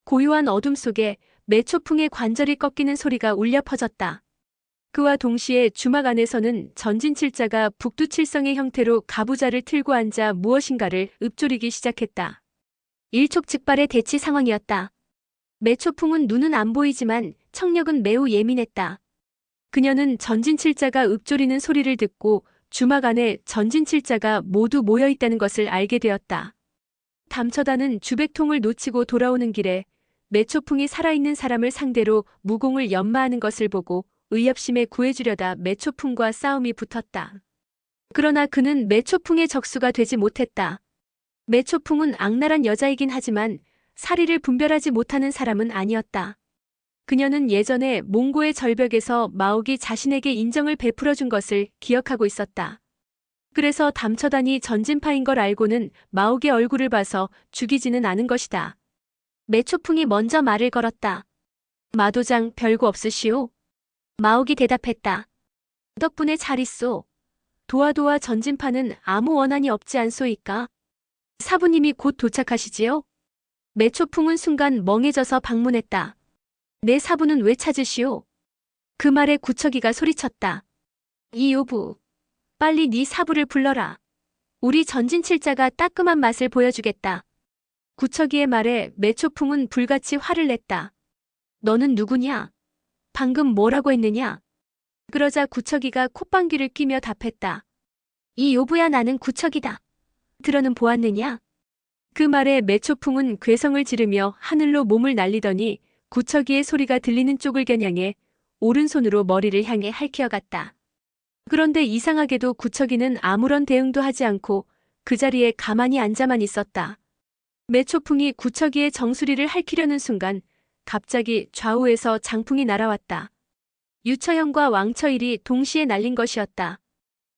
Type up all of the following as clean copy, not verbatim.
고요한 어둠 속에 매초풍의 관절이 꺾이는 소리가 울려 퍼졌다. 그와 동시에 주막 안에서는 전진칠자가 북두칠성의 형태로 가부좌를 틀고 앉아 무엇인가를 읊조리기 시작했다. 일촉즉발의 대치 상황이었다. 매초풍은 눈은 안 보이지만 청력은 매우 예민했다. 그녀는 전진칠자가 읊조리는 소리를 듣고 주막 안에 전진칠자가 모두 모여 있다는 것을 알게 되었다. 담처다는 주백통을 놓치고 돌아오는 길에 매초풍이 살아있는 사람을 상대로 무공을 연마하는 것을 보고 의협심에 구해주려다 매초풍과 싸움이 붙었다. 그러나 그는 매초풍의 적수가 되지 못했다. 매초풍은 악랄한 여자이긴 하지만 사리를 분별하지 못하는 사람은 아니었다. 그녀는 예전에 몽고의 절벽에서 마옥이 자신에게 인정을 베풀어준 것을 기억하고 있었다. 그래서 담처단이 전진파인 걸 알고는 마옥의 얼굴을 봐서 죽이지는 않은 것이다. 매초풍이 먼저 말을 걸었다. 마도장 별거 없으시오? 마옥이 대답했다. 덕분에 잘 있소. 도와도와 전진파는 아무 원한이 없지 않소이까? 사부님이 곧 도착하시지요? 매초풍은 순간 멍해져서 방문했다. 내 사부는 왜 찾으시오? 그 말에 구척이가 소리쳤다. 이 여부, 빨리 네 사부를 불러라. 우리 전진칠자가 따끔한 맛을 보여주겠다. 구척이의 말에 매초풍은 불같이 화를 냈다. 너는 누구냐? 방금 뭐라고 했느냐? 그러자 구척이가 콧방귀를 뀌며 답했다. 이 여부야 나는 구척이다. 들어는 보았느냐? 그 말에 매초풍은 괴성을 지르며 하늘로 몸을 날리더니 구척이의 소리가 들리는 쪽을 겨냥해 오른손으로 머리를 향해 할퀴어갔다. 그런데 이상하게도 구척이는 아무런 대응도 하지 않고 그 자리에 가만히 앉아만 있었다. 매초풍이 구척이의 정수리를 할퀴려는 순간 갑자기 좌우에서 장풍이 날아왔다. 유처형과 왕처일이 동시에 날린 것이었다.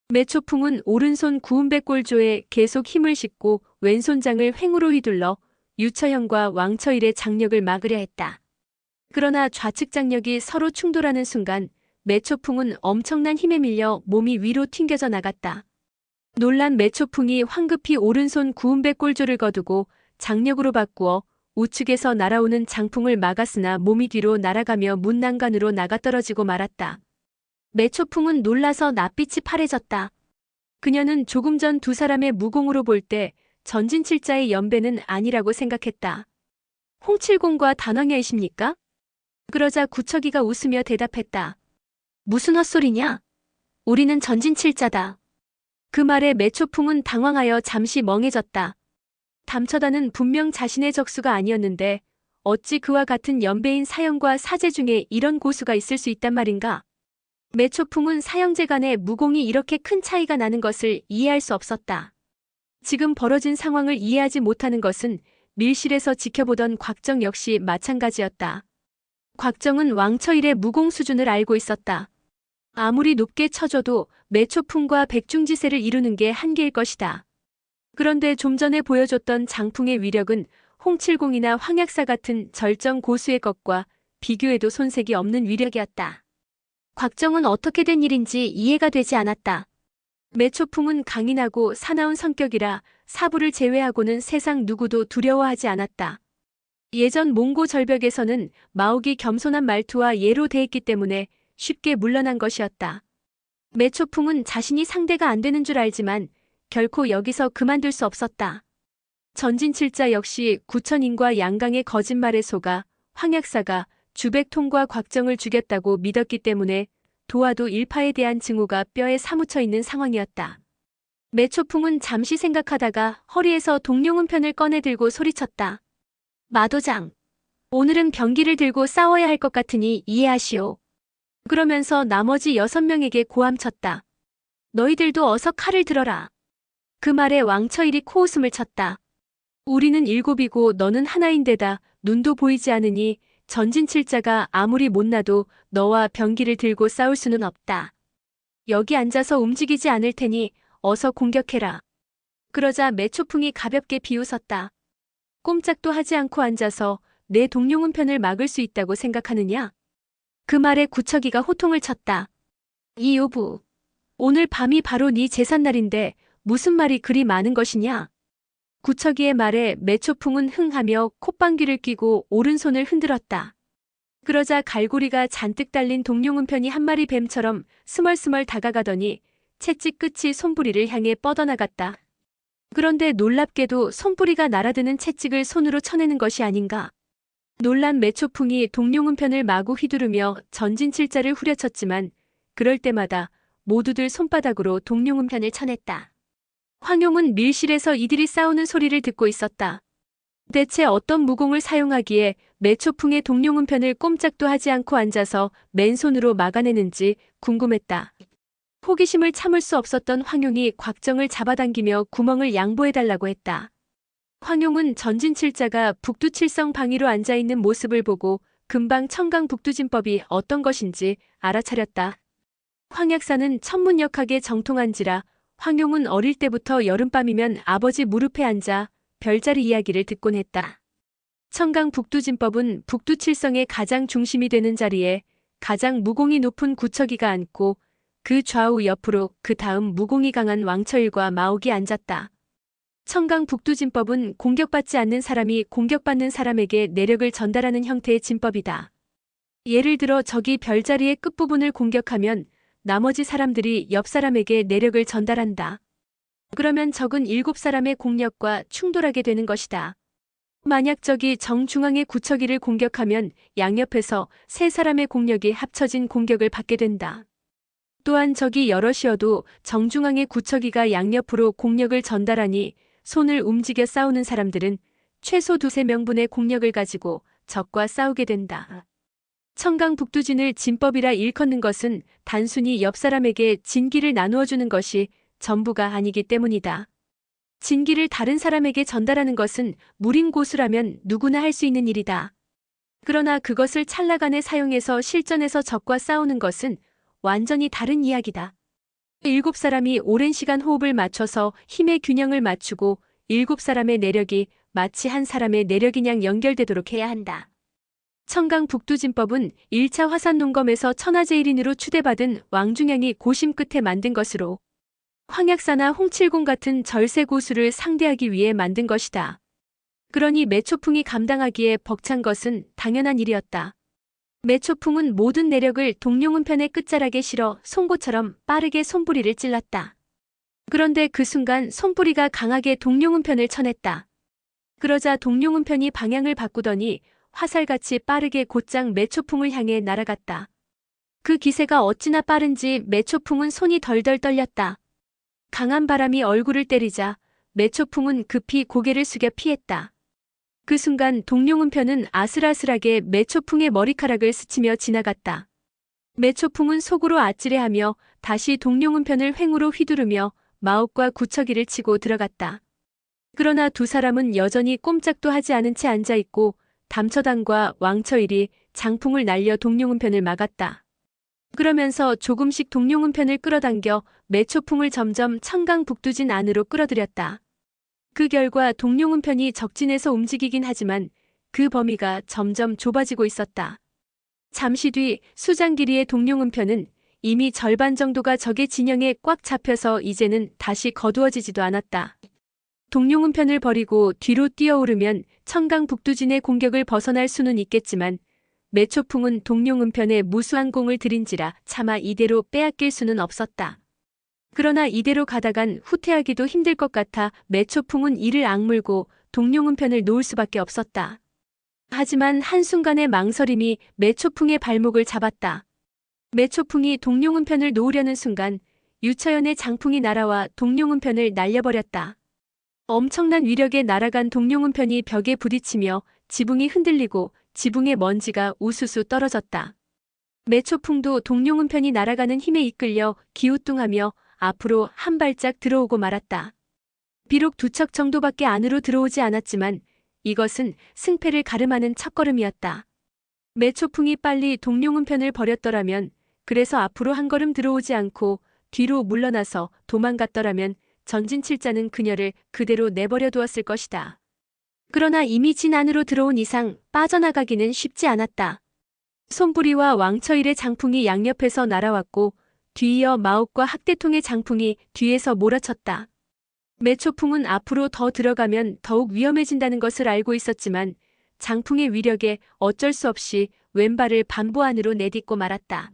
매초풍은 오른손 구운백골조에 계속 힘을 싣고 왼손장을 횡으로 휘둘러 유처형과 왕처일의 장력을 막으려 했다. 그러나 좌측 장력이 서로 충돌하는 순간 매초풍은 엄청난 힘에 밀려 몸이 위로 튕겨져 나갔다. 놀란 매초풍이 황급히 오른손 구운백골조를 거두고 장력으로 바꾸어 우측에서 날아오는 장풍을 막았으나 몸이 뒤로 날아가며 문난간으로 나가떨어지고 말았다. 매초풍은 놀라서 낯빛이 파래졌다. 그녀는 조금 전 두 사람의 무공으로 볼 때 전진칠자의 연배는 아니라고 생각했다. 홍칠공과 단왕야이십니까? 그러자 구척이가 웃으며 대답했다. 무슨 헛소리냐? 우리는 전진칠자다. 그 말에 매초풍은 당황하여 잠시 멍해졌다. 담처다는 분명 자신의 적수가 아니었는데 어찌 그와 같은 연배인 사형과 사제 중에 이런 고수가 있을 수 있단 말인가? 매초풍은 사형제 간의 무공이 이렇게 큰 차이가 나는 것을 이해할 수 없었다. 지금 벌어진 상황을 이해하지 못하는 것은 밀실에서 지켜보던 곽정 역시 마찬가지였다. 곽정은 왕처일의 무공 수준을 알고 있었다. 아무리 높게 쳐줘도 매초풍과 백중지세를 이루는 게 한계일 것이다. 그런데 좀 전에 보여줬던 장풍의 위력은 홍칠공이나 황약사 같은 절정 고수의 것과 비교해도 손색이 없는 위력이었다. 곽정은 어떻게 된 일인지 이해가 되지 않았다. 매초풍은 강인하고 사나운 성격이라 사부를 제외하고는 세상 누구도 두려워하지 않았다. 예전 몽고 절벽에서는 마옥이 겸손한 말투와 예로 대했기 때문에 쉽게 물러난 것이었다. 매초풍은 자신이 상대가 안 되는 줄 알지만 결코 여기서 그만둘 수 없었다. 전진칠자 역시 구천인과 양강의 거짓말에 속아 황약사가 주백통과 곽정을 죽였다고 믿었기 때문에 도화도 일파에 대한 증오가 뼈에 사무쳐 있는 상황이었다. 매초풍은 잠시 생각하다가 허리에서 동룡은편을 꺼내 들고 소리쳤다. 마도장, 오늘은 병기를 들고 싸워야 할 것 같으니 이해하시오. 그러면서 나머지 6명에게 고함쳤다. 너희들도 어서 칼을 들어라. 그 말에 왕처일이 코웃음을 쳤다. 우리는 7이고 너는 하나인데다 눈도 보이지 않으니 전진칠자가 아무리 못나도 너와 병기를 들고 싸울 수는 없다. 여기 앉아서 움직이지 않을 테니 어서 공격해라. 그러자 매초풍이 가볍게 비웃었다. 꼼짝도 하지 않고 앉아서 내 동룡은편을 막을 수 있다고 생각하느냐? 그 말에 구척이가 호통을 쳤다. 이 여부, 오늘 밤이 바로 네 제삿날인데 무슨 말이 그리 많은 것이냐? 구척이의 말에 매초풍은 흥하며 콧방귀를 뀌고 오른손을 흔들었다. 그러자 갈고리가 잔뜩 달린 동룡은편이 한 마리 뱀처럼 스멀스멀 다가가더니 채찍 끝이 손부리를 향해 뻗어나갔다. 그런데 놀랍게도 손부리가 날아드는 채찍을 손으로 쳐내는 것이 아닌가. 놀란 매초풍이 동룡은편을 마구 휘두르며 전진칠자를 후려쳤지만 그럴 때마다 모두들 손바닥으로 동룡은편을 쳐냈다. 황용은 밀실에서 이들이 싸우는 소리를 듣고 있었다. 대체 어떤 무공을 사용하기에 매초풍의 동룡은편을 꼼짝도 하지 않고 앉아서 맨손으로 막아내는지 궁금했다. 호기심을 참을 수 없었던 황용이 곽정을 잡아당기며 구멍을 양보해달라고 했다. 황용은 전진칠자가 북두칠성 방위로 앉아있는 모습을 보고 금방 청강북두진법이 어떤 것인지 알아차렸다. 황약사는 천문역학에 정통한지라 황용은 어릴 때부터 여름밤이면 아버지 무릎에 앉아 별자리 이야기를 듣곤 했다. 청강북두진법은 북두칠성의 가장 중심이 되는 자리에 가장 무공이 높은 구척이가 앉고 그 좌우 옆으로 그 다음 무공이 강한 왕처일과 마옥이 앉았다. 청강북두진법은 공격받지 않는 사람이 공격받는 사람에게 내력을 전달하는 형태의 진법이다. 예를 들어 적이 별자리의 끝부분을 공격하면 나머지 사람들이 옆 사람에게 내력을 전달한다. 그러면 적은 7사람의 공력과 충돌하게 되는 것이다. 만약 적이 정중앙의 구척이를 공격하면 양옆에서 3사람의 공력이 합쳐진 공격을 받게 된다. 또한 적이 여럿이어도 정중앙의 구척이가 양옆으로 공력을 전달하니 손을 움직여 싸우는 사람들은 최소 2~3명분의 공력을 가지고 적과 싸우게 된다. 청강북두진을 진법이라 일컫는 것은 단순히 옆 사람에게 진기를 나누어 주는 것이 전부가 아니기 때문이다. 진기를 다른 사람에게 전달하는 것은 무림고수라면 누구나 할 수 있는 일이다. 그러나 그것을 찰나간에 사용해서 실전에서 적과 싸우는 것은 완전히 다른 이야기다. 7사람이 오랜 시간 호흡을 맞춰서 힘의 균형을 맞추고 7사람의 내력이 마치 한 사람의 내력이냥 연결되도록 해야 한다. 청강북두진법은 1차 화산농검에서 천하제일인으로 추대받은 왕중양이 고심 끝에 만든 것으로 황약사나 홍칠공 같은 절세 고수를 상대하기 위해 만든 것이다. 그러니 매초풍이 감당하기에 벅찬 것은 당연한 일이었다. 매초풍은 모든 내력을 동룡은편의 끝자락에 실어 송곳처럼 빠르게 손부리를 찔렀다. 그런데 그 순간 손부리가 강하게 동룡은편을 쳐냈다. 그러자 동룡은편이 방향을 바꾸더니 화살같이 빠르게 곧장 매초풍을 향해 날아갔다. 그 기세가 어찌나 빠른지 매초풍은 손이 덜덜 떨렸다. 강한 바람이 얼굴을 때리자 매초풍은 급히 고개를 숙여 피했다. 그 순간 동룡은편은 아슬아슬하게 매초풍의 머리카락을 스치며 지나갔다. 매초풍은 속으로 아찔해하며 다시 동룡은편을 횡으로 휘두르며 마옥과 구척이를 치고 들어갔다. 그러나 2사람은 여전히 꼼짝도 하지 않은 채 앉아있고 담처당과 왕처일이 장풍을 날려 동룡은편을 막았다. 그러면서 조금씩 동룡은편을 끌어당겨 매초풍을 점점 청강북두진 안으로 끌어들였다. 그 결과 동룡은편이 적진에서 움직이긴 하지만 그 범위가 점점 좁아지고 있었다. 잠시 뒤 수장 길이의 동룡은편은 이미 절반 정도가 적의 진영에 꽉 잡혀서 이제는 다시 거두어지지도 않았다. 동룡은편을 버리고 뒤로 뛰어오르면 청강북두진의 공격을 벗어날 수는 있겠지만 매초풍은 동룡은편에 무수한 공을 들인지라 차마 이대로 빼앗길 수는 없었다. 그러나 이대로 가다간 후퇴하기도 힘들 것 같아 매초풍은 이를 악물고 동룡은편을 놓을 수밖에 없었다. 하지만 한순간의 망설임이 매초풍의 발목을 잡았다. 매초풍이 동룡은편을 놓으려는 순간 유처연의 장풍이 날아와 동룡은편을 날려버렸다. 엄청난 위력에 날아간 동룡은편이 벽에 부딪히며 지붕이 흔들리고 지붕의 먼지가 우수수 떨어졌다. 매초풍도 동룡은편이 날아가는 힘에 이끌려 기우뚱하며 앞으로 한 발짝 들어오고 말았다. 비록 2척 정도밖에 안으로 들어오지 않았지만 이것은 승패를 가름하는 첫걸음이었다. 매초풍이 빨리 동룡은편을 버렸더라면, 그래서 앞으로 한 걸음 들어오지 않고 뒤로 물러나서 도망갔더라면 전진칠자는 그녀를 그대로 내버려 두었을 것이다. 그러나 이미 진 안으로 들어온 이상 빠져나가기는 쉽지 않았다. 손부리와 왕처일의 장풍이 양옆에서 날아왔고 뒤이어 마옥과 학대통의 장풍이 뒤에서 몰아쳤다. 매초풍은 앞으로 더 들어가면 더욱 위험해진다는 것을 알고 있었지만 장풍의 위력에 어쩔 수 없이 왼발을 반보 안으로 내딛고 말았다.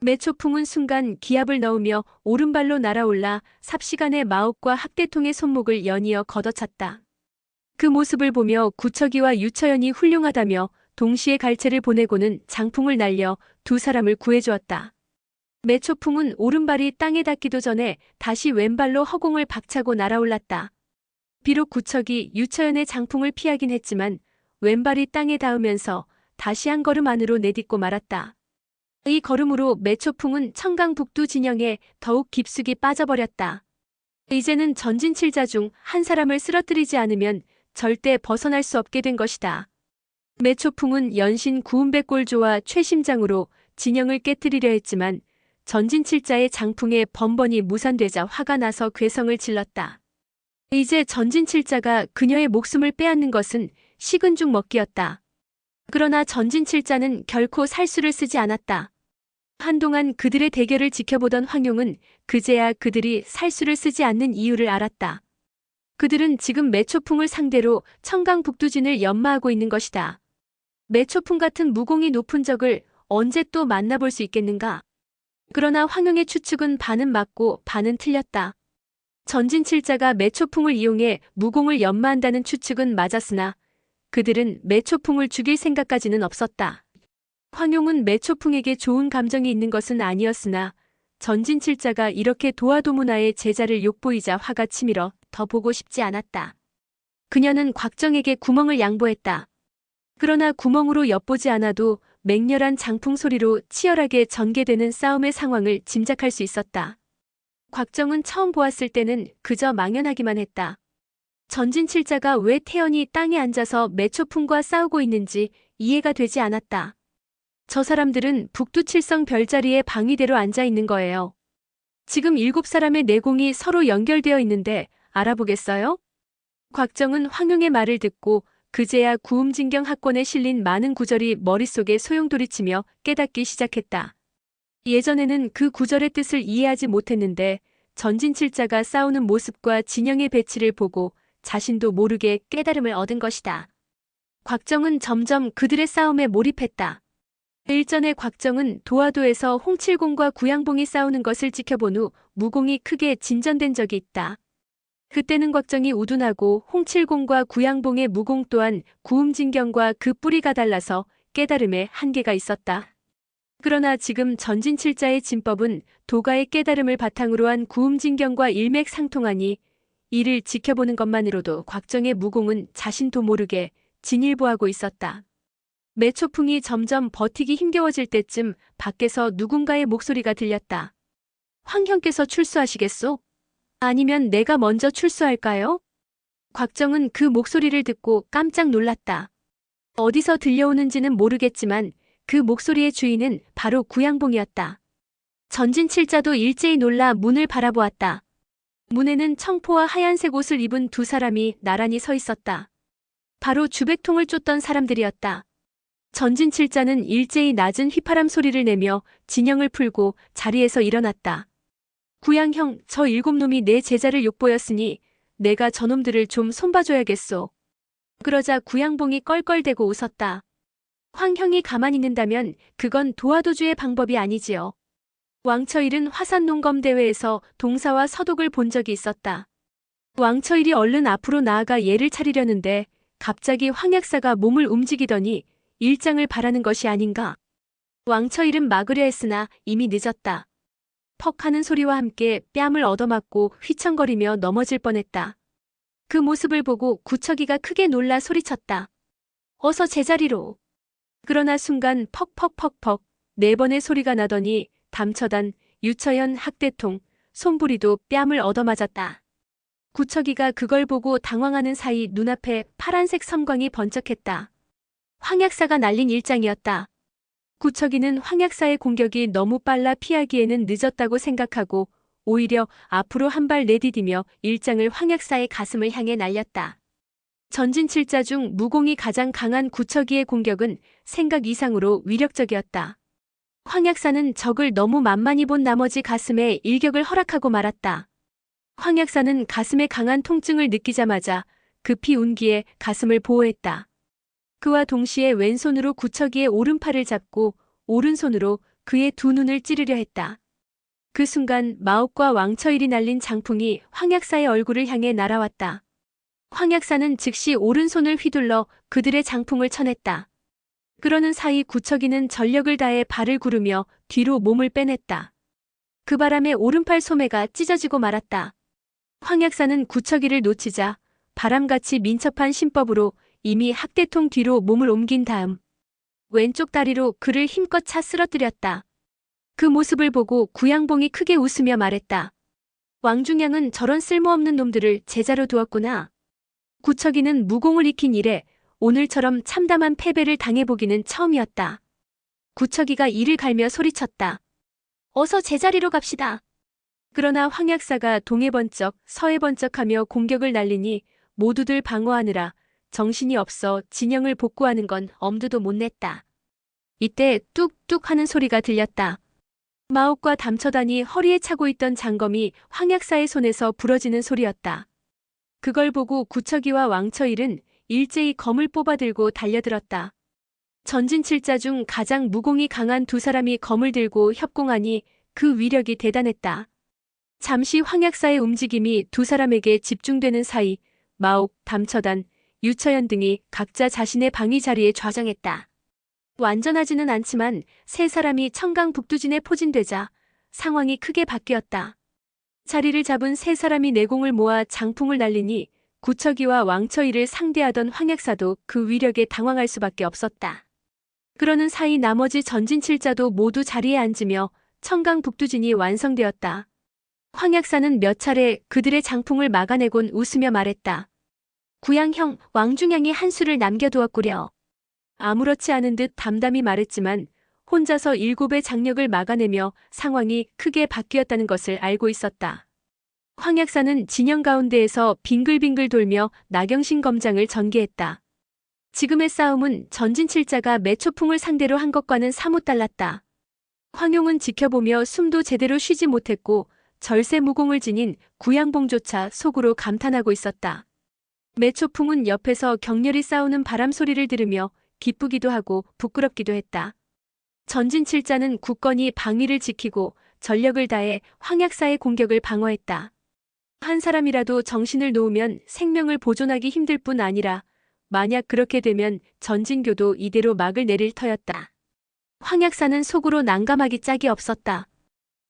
매초풍은 순간 기압을 넣으며 오른발로 날아올라 삽시간에 마옥과 학대통의 손목을 연이어 걷어찼다. 그 모습을 보며 구척이와 유처연이 훌륭하다며 동시에 갈채를 보내고는 장풍을 날려 두 사람을 구해주었다. 매초풍은 오른발이 땅에 닿기도 전에 다시 왼발로 허공을 박차고 날아올랐다. 비록 구척이 유처연의 장풍을 피하긴 했지만 왼발이 땅에 닿으면서 다시 한 걸음 안으로 내딛고 말았다. 이 걸음으로 매초풍은 청강북두 진영에 더욱 깊숙이 빠져버렸다. 이제는 전진칠자 중 한 사람을 쓰러뜨리지 않으면 절대 벗어날 수 없게 된 것이다. 매초풍은 연신 구운백골조와 최심장으로 진영을 깨뜨리려 했지만 전진칠자의 장풍에 번번이 무산되자 화가 나서 괴성을 질렀다. 이제 전진칠자가 그녀의 목숨을 빼앗는 것은 식은 죽 먹기였다. 그러나 전진칠자는 결코 살수를 쓰지 않았다. 한동안 그들의 대결을 지켜보던 황용은 그제야 그들이 살수를 쓰지 않는 이유를 알았다. 그들은 지금 매초풍을 상대로 청강북두진을 연마하고 있는 것이다. 매초풍 같은 무공이 높은 적을 언제 또 만나볼 수 있겠는가? 그러나 황용의 추측은 반은 맞고 반은 틀렸다. 전진칠자가 매초풍을 이용해 무공을 연마한다는 추측은 맞았으나 그들은 매초풍을 죽일 생각까지는 없었다. 황용은 매초풍에게 좋은 감정이 있는 것은 아니었으나 전진칠자가 이렇게 도화도문화의 제자를 욕보이자 화가 치밀어 더 보고 싶지 않았다. 그녀는 곽정에게 구멍을 양보했다. 그러나 구멍으로 엿보지 않아도 맹렬한 장풍 소리로 치열하게 전개되는 싸움의 상황을 짐작할 수 있었다. 곽정은 처음 보았을 때는 그저 망연하기만 했다. 전진칠자가 왜 태연히 땅에 앉아서 매초풍과 싸우고 있는지 이해가 되지 않았다. 저 사람들은 북두칠성 별자리에 방위대로 앉아 있는 거예요. 지금 7사람의 내공이 서로 연결되어 있는데 알아보겠어요? 곽정은 황용의 말을 듣고 그제야 구음진경 학권에 실린 많은 구절이 머릿속에 소용돌이치며 깨닫기 시작했다. 예전에는 그 구절의 뜻을 이해하지 못했는데 전진칠자가 싸우는 모습과 진영의 배치를 보고 자신도 모르게 깨달음을 얻은 것이다. 곽정은 점점 그들의 싸움에 몰입했다. 일전에 곽정은 도화도에서 홍칠공과 구양봉이 싸우는 것을 지켜본 후 무공이 크게 진전된 적이 있다. 그때는 곽정이 우둔하고 홍칠공과 구양봉의 무공 또한 구음진경과 그 뿌리가 달라서 깨달음에 한계가 있었다. 그러나 지금 전진칠자의 진법은 도가의 깨달음을 바탕으로 한 구음진경과 일맥상통하니 이를 지켜보는 것만으로도 곽정의 무공은 자신도 모르게 진일보하고 있었다. 매초풍이 점점 버티기 힘겨워질 때쯤 밖에서 누군가의 목소리가 들렸다. 황형께서 출수하시겠소? 아니면 내가 먼저 출수할까요? 곽정은 그 목소리를 듣고 깜짝 놀랐다. 어디서 들려오는지는 모르겠지만 그 목소리의 주인은 바로 구양봉이었다. 전진칠자도 일제히 놀라 문을 바라보았다. 문에는 청포와 하얀색 옷을 입은 두 사람이 나란히 서 있었다. 바로 주백통을 쫓던 사람들이었다. 전진칠자는 일제히 낮은 휘파람 소리를 내며 진영을 풀고 자리에서 일어났다. 구양형, 저 7놈이 내 제자를 욕보였으니 내가 저놈들을 좀 손봐줘야겠소. 그러자 구양봉이 껄껄대고 웃었다. 황형이 가만히 있는다면 그건 도화도주의 방법이 아니지요. 왕처일은 화산농검대회에서 동사와 서독을 본 적이 있었다. 왕처일이 얼른 앞으로 나아가 예를 차리려는데 갑자기 황약사가 몸을 움직이더니 일장을 바라는 것이 아닌가. 왕처일은 막으려 했으나 이미 늦었다. 퍽 하는 소리와 함께 뺨을 얻어맞고 휘청거리며 넘어질 뻔했다. 그 모습을 보고 구척이가 크게 놀라 소리쳤다. 어서 제자리로. 그러나 순간 퍽퍽퍽퍽 4번의 소리가 나더니 담처단, 유처연, 학대통, 손부리도 뺨을 얻어맞았다. 구척이가 그걸 보고 당황하는 사이 눈앞에 파란색 섬광이 번쩍했다. 황약사가 날린 일장이었다. 구척이는 황약사의 공격이 너무 빨라 피하기에는 늦었다고 생각하고 오히려 앞으로 한 발 내디디며 일장을 황약사의 가슴을 향해 날렸다. 전진칠자 중 무공이 가장 강한 구척이의 공격은 생각 이상으로 위력적이었다. 황약사는 적을 너무 만만히 본 나머지 가슴에 일격을 허락하고 말았다. 황약사는 가슴에 강한 통증을 느끼자마자 급히 운기에 가슴을 보호했다. 그와 동시에 왼손으로 구척이의 오른팔을 잡고 오른손으로 그의 두 눈을 찌르려 했다. 그 순간 마옥과 왕처일이 날린 장풍이 황약사의 얼굴을 향해 날아왔다. 황약사는 즉시 오른손을 휘둘러 그들의 장풍을 쳐냈다. 그러는 사이 구척이는 전력을 다해 발을 구르며 뒤로 몸을 빼냈다. 그 바람에 오른팔 소매가 찢어지고 말았다. 황약사는 구척이를 놓치자 바람같이 민첩한 신법으로 이미 학대통 뒤로 몸을 옮긴 다음 왼쪽 다리로 그를 힘껏 차 쓰러뜨렸다. 그 모습을 보고 구양봉이 크게 웃으며 말했다. 왕중양은 저런 쓸모없는 놈들을 제자로 두었구나. 구척이는 무공을 익힌 이래 오늘처럼 참담한 패배를 당해보기는 처음이었다. 구척이가 이를 갈며 소리쳤다. 어서 제자리로 갑시다. 그러나 황약사가 동해 번쩍 서해 번쩍하며 공격을 날리니 모두들 방어하느라 정신이 없어 진영을 복구하는 건 엄두도 못 냈다. 이때 뚝뚝 하는 소리가 들렸다. 마옥과 담처단이 허리에 차고 있던 장검이 황약사의 손에서 부러지는 소리였다. 그걸 보고 구척이와 왕처일은 일제히 검을 뽑아들고 달려들었다. 전진칠자 중 가장 무공이 강한 두 사람이 검을 들고 협공하니 그 위력이 대단했다. 잠시 황약사의 움직임이 두 사람에게 집중되는 사이 마옥, 담처단, 유처연 등이 각자 자신의 방위 자리에 좌정했다. 완전하지는 않지만 세 사람이 청강 북두진에 포진되자 상황이 크게 바뀌었다. 자리를 잡은 세 사람이 내공을 모아 장풍을 날리니 구척이와 왕처이를 상대하던 황약사도 그 위력에 당황할 수밖에 없었다. 그러는 사이 나머지 전진칠자도 모두 자리에 앉으며 청강 북두진이 완성되었다. 황약사는 몇 차례 그들의 장풍을 막아내곤 웃으며 말했다. 구양형, 왕중양이 한 수를 남겨두었구려. 아무렇지 않은 듯 담담히 말했지만 혼자서 7의 장력을 막아내며 상황이 크게 바뀌었다는 것을 알고 있었다. 황약사는 진영 가운데에서 빙글빙글 돌며 나경신 검장을 전개했다. 지금의 싸움은 전진칠자가 매초풍을 상대로 한 것과는 사뭇 달랐다. 황용은 지켜보며 숨도 제대로 쉬지 못했고 절세무공을 지닌 구양봉조차 속으로 감탄하고 있었다. 매초풍은 옆에서 격렬히 싸우는 바람 소리를 들으며 기쁘기도 하고 부끄럽기도 했다. 전진칠자는 굳건히 방위를 지키고 전력을 다해 황약사의 공격을 방어했다. 한 사람이라도 정신을 놓으면 생명을 보존하기 힘들 뿐 아니라 만약 그렇게 되면 전진교도 이대로 막을 내릴 터였다. 황약사는 속으로 난감하기 짝이 없었다.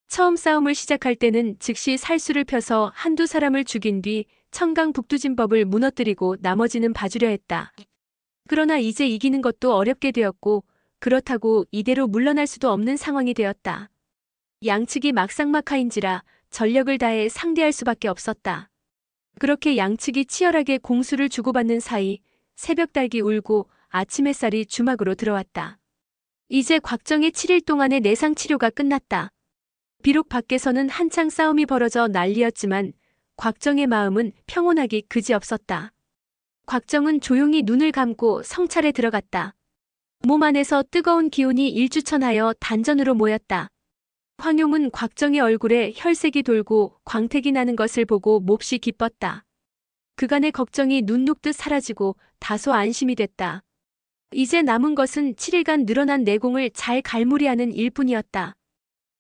처음 싸움을 시작할 때는 즉시 살수를 펴서 한두 사람을 죽인 뒤 청강 북두진법을 무너뜨리고 나머지는 봐주려 했다. 그러나 이제 이기는 것도 어렵게 되었고 그렇다고 이대로 물러날 수도 없는 상황이 되었다. 양측이 막상막하인지라 전력을 다해 상대할 수밖에 없었다. 그렇게 양측이 치열하게 공수를 주고받는 사이 새벽달기 울고 아침 햇살이 주막으로 들어왔다. 이제 곽정의 7일 동안의 내상 치료가 끝났다. 비록 밖에서는 한창 싸움이 벌어져 난리였지만 곽정의 마음은 평온하기 그지없었다. 곽정은 조용히 눈을 감고 성찰에 들어갔다. 몸 안에서 뜨거운 기운이 일주천하여 단전으로 모였다. 황용은 곽정의 얼굴에 혈색이 돌고 광택이 나는 것을 보고 몹시 기뻤다. 그간의 걱정이 눈 녹듯 사라지고 다소 안심이 됐다. 이제 남은 것은 7일간 늘어난 내공을 잘 갈무리하는 일뿐이었다.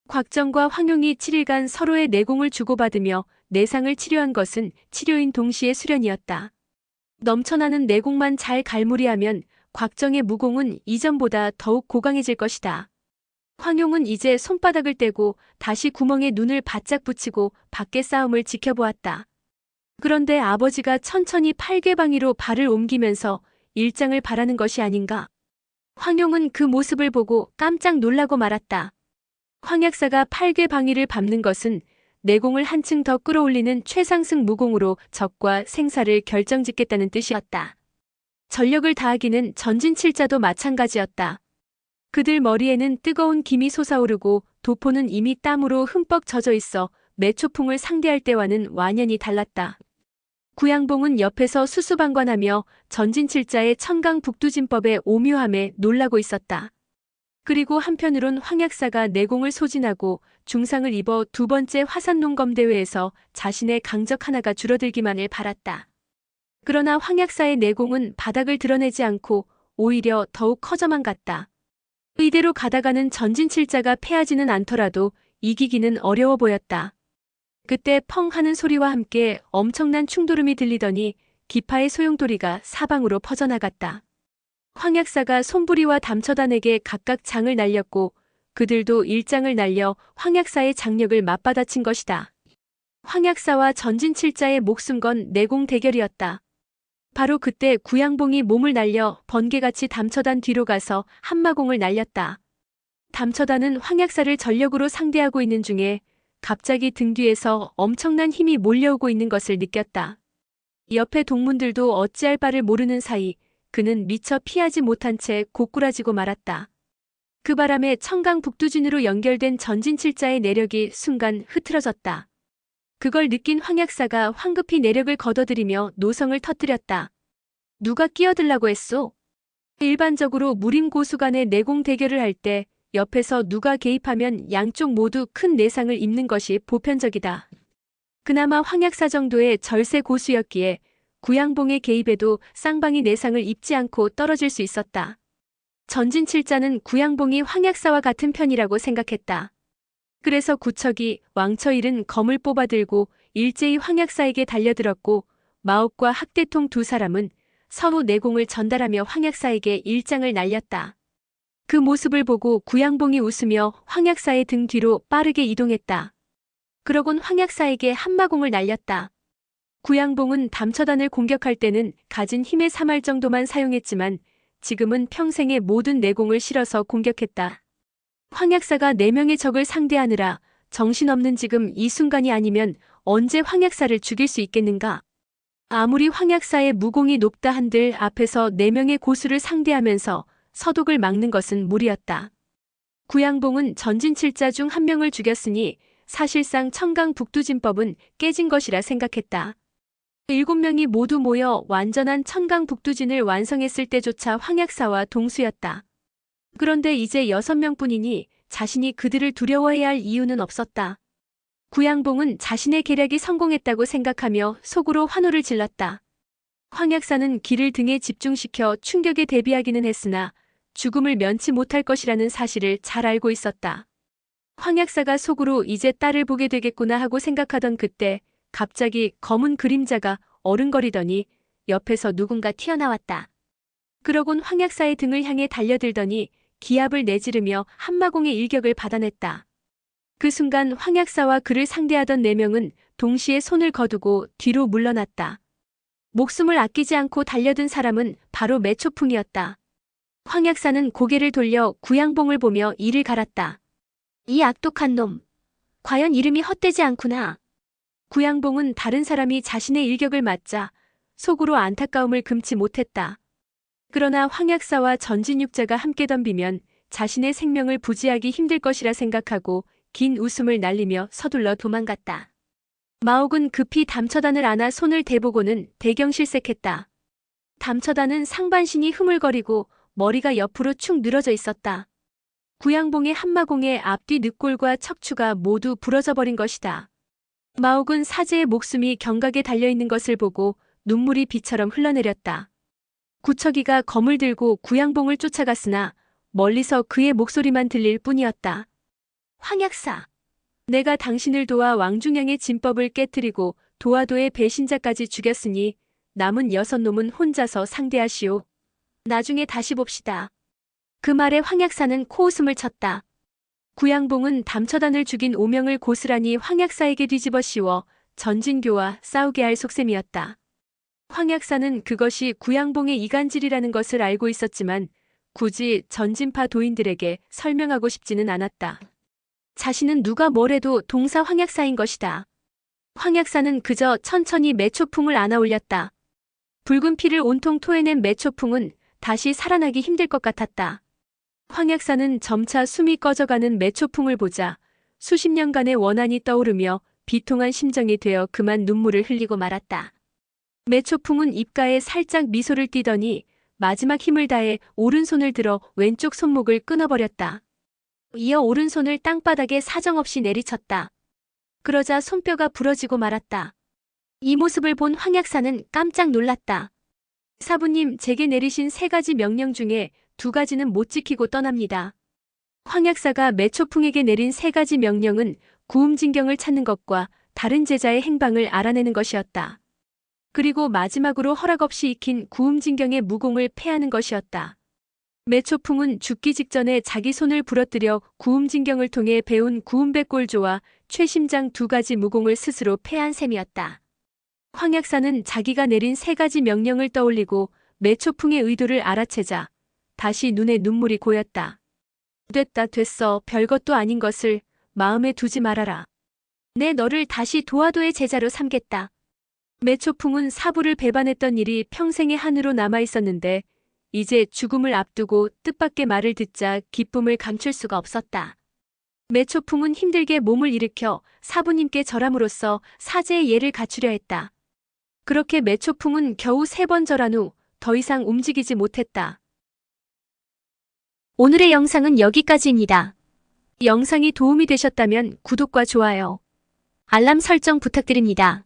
곽정과 황용이 7일간 서로의 내공을 주고받으며 내상을 치료한 것은 치료인 동시의 수련이었다. 넘쳐나는 내공만 잘 갈무리하면 곽정의 무공은 이전보다 더욱 고강해질 것이다. 황용은 이제 손바닥을 떼고 다시 구멍에 눈을 바짝 붙이고 밖의 싸움을 지켜보았다. 그런데 아버지가 천천히 팔괘방위로 발을 옮기면서 일장을 바라는 것이 아닌가. 황용은 그 모습을 보고 깜짝 놀라고 말았다. 황약사가 팔괘방위를 밟는 것은 내공을 한층 더 끌어올리는 최상승 무공으로 적과 생사를 결정짓겠다는 뜻이었다. 전력을 다하기는 전진칠자도 마찬가지였다. 그들 머리에는 뜨거운 김이 솟아오르고 도포는 이미 땀으로 흠뻑 젖어 있어 매초풍을 상대할 때와는 완연히 달랐다. 구양봉은 옆에서 수수방관하며 전진칠자의 청강 북두진법의 오묘함에 놀라고 있었다. 그리고 한편으론 황 약사가 내공을 소진하고 중상을 입어 두 번째 화산농검대회에서 자신의 강적 하나가 줄어들기만을 바랐다. 그러나 황 약사의 내공은 바닥을 드러내지 않고 오히려 더욱 커져만 갔다. 이대로 가다가는 전진칠자가 패하지는 않더라도 이기기는 어려워 보였다. 그때 펑 하는 소리와 함께 엄청난 충돌음이 들리더니 기파의 소용돌이가 사방으로 퍼져나갔다. 황 약사가 손부리와 담처단에게 각각 장을 날렸고 그들도 일장을 날려 황 약사의 장력을 맞받아친 것이다. 황 약사와 전진칠자의 목숨 건 내공 대결이었다. 바로 그때 구양봉이 몸을 날려 번개같이 담처단 뒤로 가서 한마공을 날렸다. 담처단은 황 약사를 전력으로 상대하고 있는 중에 갑자기 등 뒤에서 엄청난 힘이 몰려오고 있는 것을 느꼈다. 옆에 동문들도 어찌할 바를 모르는 사이 그는 미처 피하지 못한 채 고꾸라지고 말았다. 그 바람에 청강 북두진으로 연결된 전진칠자의 내력이 순간 흐트러졌다. 그걸 느낀 황 약사가 황급히 내력을 걷어들이며 노성을 터뜨렸다. 누가 끼어들라고 했소? 일반적으로 무림고수 간의 내공 대결을 할 때 옆에서 누가 개입하면 양쪽 모두 큰 내상을 입는 것이 보편적이다. 그나마 황 약사 정도의 절세 고수였기에 구양봉의 개입에도 쌍방이 내상을 입지 않고 떨어질 수 있었다. 전진칠자는 구양봉이 황 약사와 같은 편이라고 생각했다. 그래서 구척이 왕처일은 검을 뽑아들고 일제히 황 약사에게 달려들었고 마옥과 학대통 두 사람은 서로 내공을 전달하며 황 약사에게 일장을 날렸다. 그 모습을 보고 구양봉이 웃으며 황 약사의 등 뒤로 빠르게 이동했다. 그러곤 황 약사에게 한마공을 날렸다. 구양봉은 담처단을 공격할 때는 가진 힘의 3할 정도만 사용했지만 지금은 평생의 모든 내공을 실어서 공격했다. 황 약사가 4명의 적을 상대하느라 정신없는 지금 이 순간이 아니면 언제 황 약사를 죽일 수 있겠는가? 아무리 황 약사의 무공이 높다 한들 앞에서 4명의 고수를 상대하면서 서독을 막는 것은 무리였다. 구양봉은 전진칠자 중 1명을 죽였으니 사실상 청강 북두진법은 깨진 것이라 생각했다. 7명이 모두 모여 완전한 청강 북두진을 완성했을 때조차 황 약사와 동수였다. 그런데 이제 6명뿐이니 자신이 그들을 두려워해야 할 이유는 없었다. 구양봉은 자신의 계략이 성공했다고 생각하며 속으로 환호를 질렀다. 황 약사는 기를 등에 집중시켜 충격에 대비하기는 했으나 죽음을 면치 못할 것이라는 사실을 잘 알고 있었다. 황 약사가 속으로 이제 딸을 보게 되겠구나 하고 생각하던 그때 갑자기 검은 그림자가 어른거리더니 옆에서 누군가 튀어나왔다. 그러곤 황 약사의 등을 향해 달려들더니 기압을 내지르며 한마공의 일격을 받아냈다. 그 순간 황 약사와 그를 상대하던 4명은 동시에 손을 거두고 뒤로 물러났다. 목숨을 아끼지 않고 달려든 사람은 바로 매초풍이었다. 황 약사는 고개를 돌려 구양봉을 보며 이를 갈았다. 이 악독한 놈. 과연 이름이 헛되지 않구나. 구양봉은 다른 사람이 자신의 일격을 맞자 속으로 안타까움을 금치 못했다. 그러나 황 약사와 전진육자가 함께 덤비면 자신의 생명을 부지하기 힘들 것이라 생각하고 긴 웃음을 날리며 서둘러 도망갔다. 마옥은 급히 담처단을 안아 손을 대보고는 대경실색했다. 담처단은 상반신이 흐물거리고 머리가 옆으로 축 늘어져 있었다. 구양봉의 한마공의 앞뒤 늑골과 척추가 모두 부러져 버린 것이다. 마옥은 사제의 목숨이 경각에 달려있는 것을 보고 눈물이 비처럼 흘러내렸다. 구척이가 검을 들고 구양봉을 쫓아갔으나 멀리서 그의 목소리만 들릴 뿐이었다. 황 약사, 내가 당신을 도와 왕중양의 진법을 깨뜨리고 도화도의 배신자까지 죽였으니 남은 6놈은 혼자서 상대하시오. 나중에 다시 봅시다. 그 말에 황 약사는 코웃음을 쳤다. 구양봉은 담처단을 죽인 5명을 고스란히 황 약사에게 뒤집어 씌워 전진교와 싸우게 할 속셈이었다. 황 약사는 그것이 구양봉의 이간질이라는 것을 알고 있었지만 굳이 전진파 도인들에게 설명하고 싶지는 않았다. 자신은 누가 뭐래도 동사 황 약사인 것이다. 황 약사는 그저 천천히 매초풍을 안아 올렸다. 붉은 피를 온통 토해낸 매초풍은 다시 살아나기 힘들 것 같았다. 황 약사는 점차 숨이 꺼져가는 매초풍을 보자 수십 년간의 원한이 떠오르며 비통한 심정이 되어 그만 눈물을 흘리고 말았다. 매초풍은 입가에 살짝 미소를 띠더니 마지막 힘을 다해 오른손을 들어 왼쪽 손목을 끊어버렸다. 이어 오른손을 땅바닥에 사정없이 내리쳤다. 그러자 손뼈가 부러지고 말았다. 이 모습을 본 황약사는 깜짝 놀랐다. 사부님, 제게 내리신 3가지 명령 중에 2가지는 못 지키고 떠납니다. 황약사가 매초풍에게 내린 3가지 명령은 구음진경을 찾는 것과 다른 제자의 행방을 알아내는 것이었다. 그리고 마지막으로 허락 없이 익힌 구음진경의 무공을 패하는 것이었다. 매초풍은 죽기 직전에 자기 손을 부러뜨려 구음진경을 통해 배운 구음백골조와 최심장 2가지 무공을 스스로 패한 셈이었다. 황약사는 자기가 내린 3가지 명령을 떠올리고 매초풍의 의도를 알아채자 다시 눈에 눈물이 고였다. 됐어. 별것도 아닌 것을 마음에 두지 말아라. 내 너를 다시 도화도의 제자로 삼겠다. 매초풍은 사부를 배반했던 일이 평생의 한으로 남아있었는데 이제 죽음을 앞두고 뜻밖의 말을 듣자 기쁨을 감출 수가 없었다. 매초풍은 힘들게 몸을 일으켜 사부님께 절함으로써 사제의 예를 갖추려 했다. 그렇게 매초풍은 겨우 3번 절한 후 더 이상 움직이지 못했다. 오늘의 영상은 여기까지입니다. 영상이 도움이 되셨다면 구독과 좋아요, 알람 설정 부탁드립니다.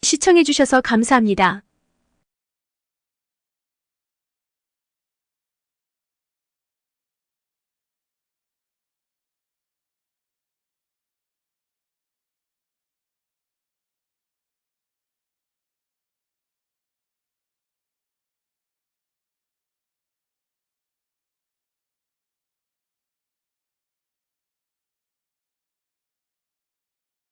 시청해주셔서 감사합니다.